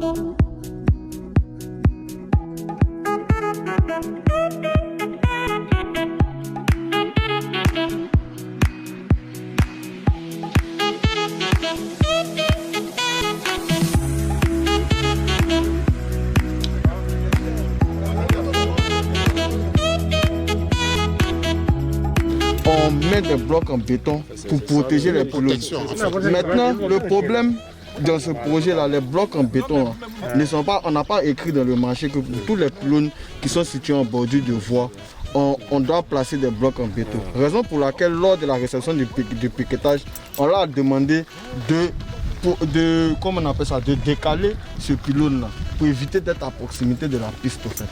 On met des blocs en béton pour protéger les pylônes. Maintenant, le problème dans ce projet-là, les blocs en béton ne sont pas, on n'a pas écrit dans le marché que pour tous les pylônes qui sont situés en bordure de voie, on doit placer des blocs en béton. Raison pour laquelle, lors de la réception du piquetage, on leur a demandé comment on appelle ça, de décaler ce pylône-là pour éviter d'être à proximité de la piste, en fait.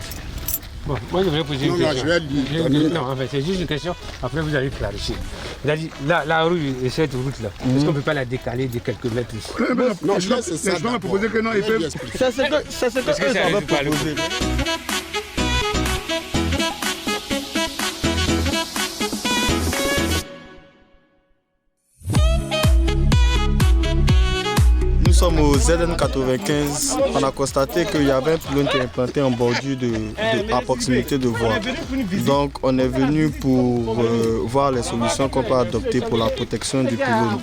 Bon, moi je voudrais poser une question. Non, en fait, c'est juste une question, après vous allez clarifier. C'est-à-dire, la rue et cette route-là, est-ce qu'on ne peut pas la décaler de quelques mètres ici? Non, c'est ça. Je vais proposer que non, il peut. C'est ce que eux avaient proposé. Nous sommes au ZN95, on a constaté qu'il y avait un pylône qui est implanté en bordure à proximité de voie. Donc on est venu pour voir les solutions qu'on peut adopter pour la protection du pylône.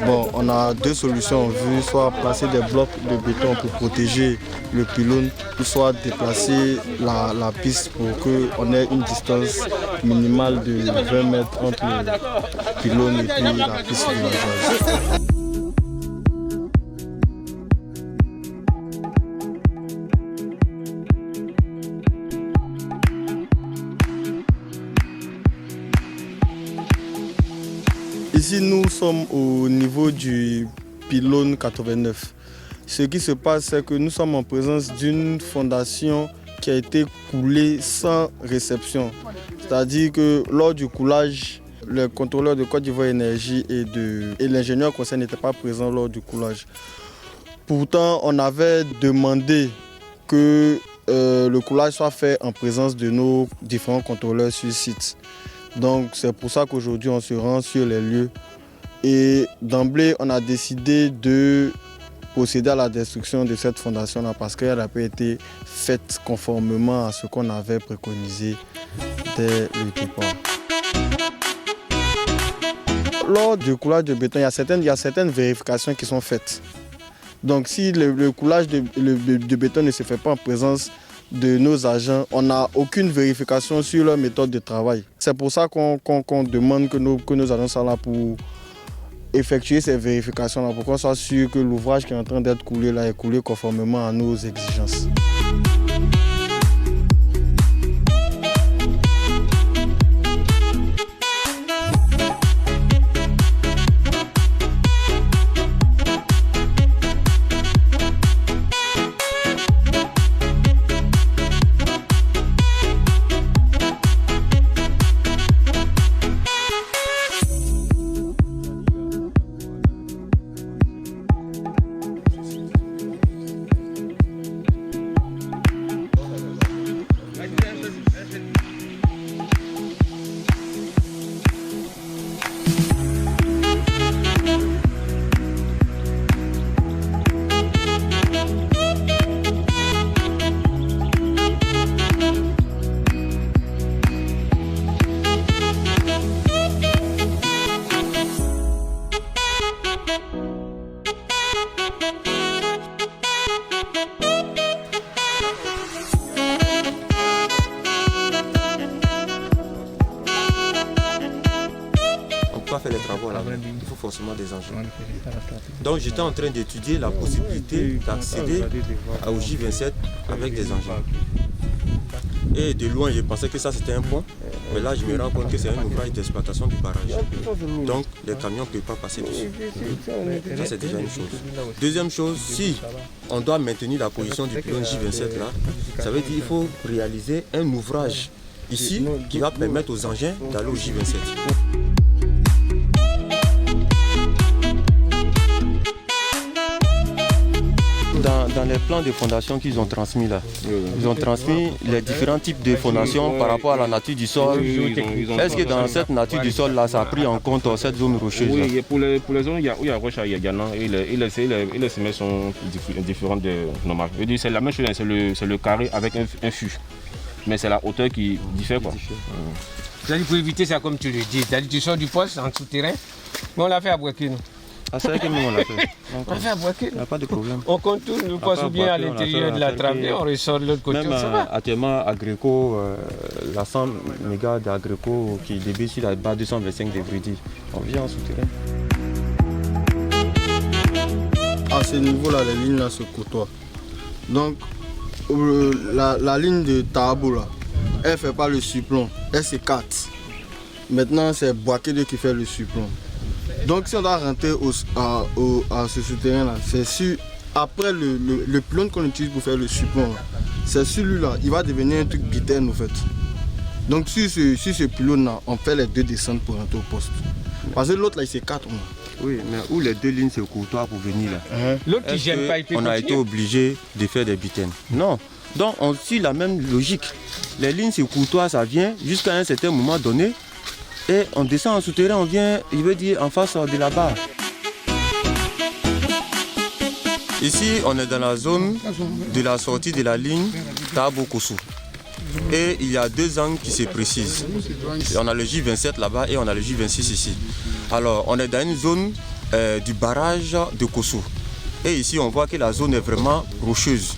Bon, on a deux solutions en vue, soit placer des blocs de béton pour protéger le pylône, ou soit déplacer la piste pour qu'on ait une distance minimale de 20 mètres entre le pylône et puis la piste villageoise. Ici, nous sommes au niveau du pylône 89. Ce qui se passe, c'est que nous sommes en présence d'une fondation qui a été coulée sans réception. C'est-à-dire que lors du coulage, le contrôleur de Côte d'Ivoire Énergie et l'ingénieur concerné n'étaient pas présents lors du coulage. Pourtant, on avait demandé que le coulage soit fait en présence de nos différents contrôleurs sur site. Donc c'est pour ça qu'aujourd'hui on se rend sur les lieux et d'emblée on a décidé de procéder à la destruction de cette fondation-là parce qu'elle n'a pas été faite conformément à ce qu'on avait préconisé dès le départ. Lors du coulage de béton, il y a certaines vérifications qui sont faites. Donc si le coulage de béton ne se fait pas en présence de nos agents, on n'a aucune vérification sur leur méthode de travail. C'est pour ça qu'on demande que nos agents soient là pour effectuer ces vérifications-là, pour qu'on soit sûr que l'ouvrage qui est en train d'être coulé là est coulé conformément à nos exigences. Faire les travaux là, il faut forcément des engins. Donc j'étais en train d'étudier la possibilité d'accéder au J27 avec des engins. Et de loin, je pensais que ça c'était un pont, mais là je me rends compte que c'est un ouvrage d'exploitation du barrage. Donc les camions ne peuvent pas passer dessus. Ça c'est déjà une chose. Deuxième chose, si on doit maintenir la position du pylône J27 là, ça veut dire qu'il faut réaliser un ouvrage ici qui va permettre aux engins d'aller au J27. dans les plans de fondation qu'ils ont transmis là. Ils ont transmis les différents types de fondations par rapport à la nature du sol. Est-ce que dans cette nature du sol là, ça a pris en compte cette zone rocheuse là? Oui, pour les zones où il y a roche, il y a et les semelles sont différentes de normales. C'est la même chose, c'est le carré avec un fût. Mais c'est la hauteur qui diffère quoi. C'est-à-dire pour éviter ça comme tu le dis, c'est-à-dire tu sors du poste en souterrain, mais on l'a fait à Boaké. Ah, c'est vrai que nous on l'a fait. On l'a fait à Boaké. Il n'y a pas de problème. On contourne le poste bien à l'intérieur de la travée, on ressort de l'autre côté. Même actuellement, Agreco, la 100 mégas d'Agreco qui débute sur la base 225 de Vridi, on vient en souterrain. À ce niveau-là, les lignes là se côtoient. Donc, la ligne de Taabo là, elle ne fait pas le surplomb, elle s'écarte. Maintenant, c'est Boaké qui fait le surplomb. Donc, si on doit rentrer à ce souterrain-là, c'est sûr, après le pylône qu'on utilise pour faire le surplomb, c'est celui-là, il va devenir un truc biterne en fait. Donc, sur ce pylône-là, on fait les deux descentes pour rentrer au poste. Parce que l'autre là, il s'écarte. Oui, mais où les deux lignes se côtoient pour venir là? L'autre qui gêne pas, il peut on a été obligé de faire des bitaines. Non. Donc on suit la même logique. Les lignes se côtoient, ça vient jusqu'à un certain moment donné. Et on descend en souterrain, on vient, il veut dire en face de la barre. Ici, on est dans la zone de la sortie de la ligne Taabo-Kossou. Et il y a deux angles qui se précisent. On a le J27 là-bas et on a le J26 ici. Alors, on est dans une zone du barrage de Kossou. Et ici, on voit que la zone est vraiment rocheuse.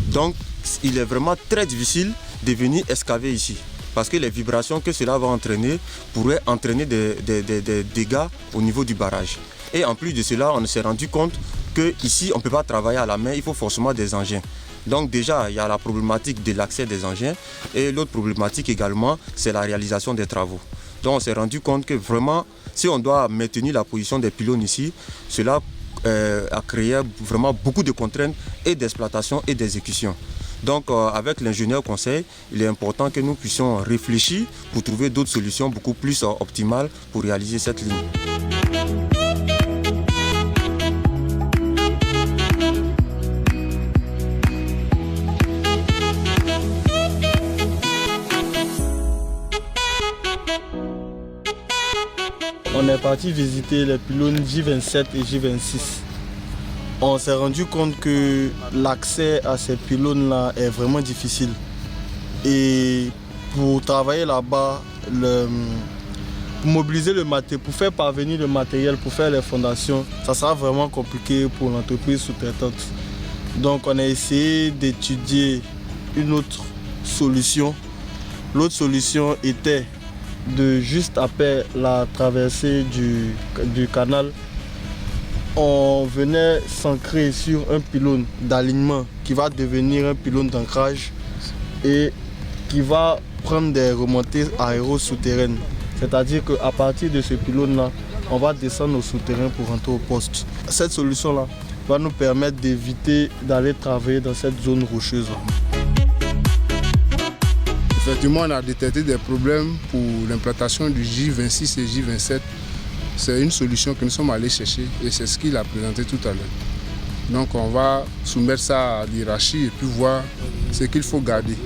Donc, il est vraiment très difficile de venir excaver ici. Parce que les vibrations que cela va entraîner pourraient entraîner des dégâts au niveau du barrage. Et en plus de cela, on s'est rendu compte qu'ici, on ne peut pas travailler à la main, il faut forcément des engins. Donc déjà, il y a la problématique de l'accès des engins et l'autre problématique également, c'est la réalisation des travaux. Donc on s'est rendu compte que vraiment, si on doit maintenir la position des pylônes ici, cela a créé vraiment beaucoup de contraintes et d'exploitation et d'exécution. Donc avec l'ingénieur conseil, il est important que nous puissions réfléchir pour trouver d'autres solutions beaucoup plus optimales pour réaliser cette ligne. On est parti visiter les pylônes J27 et J26. On s'est rendu compte que l'accès à ces pylônes-là est vraiment difficile. Et pour travailler là-bas, pour mobiliser le matériel, pour faire parvenir le matériel, pour faire les fondations, ça sera vraiment compliqué pour l'entreprise sous-traitante. Donc on a essayé d'étudier une autre solution. L'autre solution était de juste après la traversée du canal, on venait s'ancrer sur un pylône d'alignement qui va devenir un pylône d'ancrage et qui va prendre des remontées aéro-souterraines. C'est-à-dire qu'à partir de ce pylône-là, on va descendre au souterrain pour rentrer au poste. Cette solution-là va nous permettre d'éviter d'aller travailler dans cette zone rocheuse. Effectivement, on a détecté des problèmes pour l'implantation du J26 et J27. C'est une solution que nous sommes allés chercher et c'est ce qu'il a présenté tout à l'heure. Donc on va soumettre ça à l'hiérarchie et puis voir ce qu'il faut garder.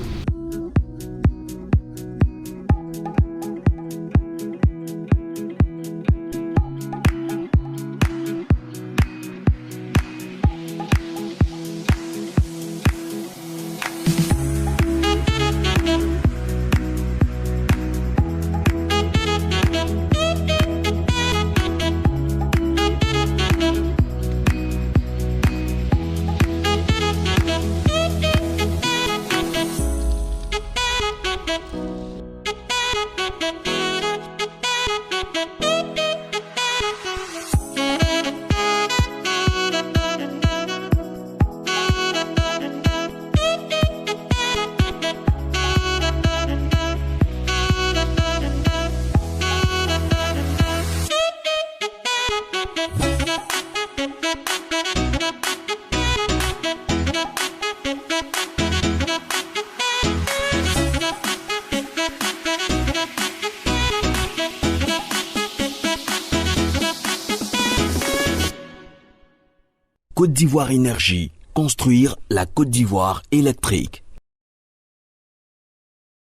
Côte d'Ivoire Énergie, construire la Côte d'Ivoire électrique.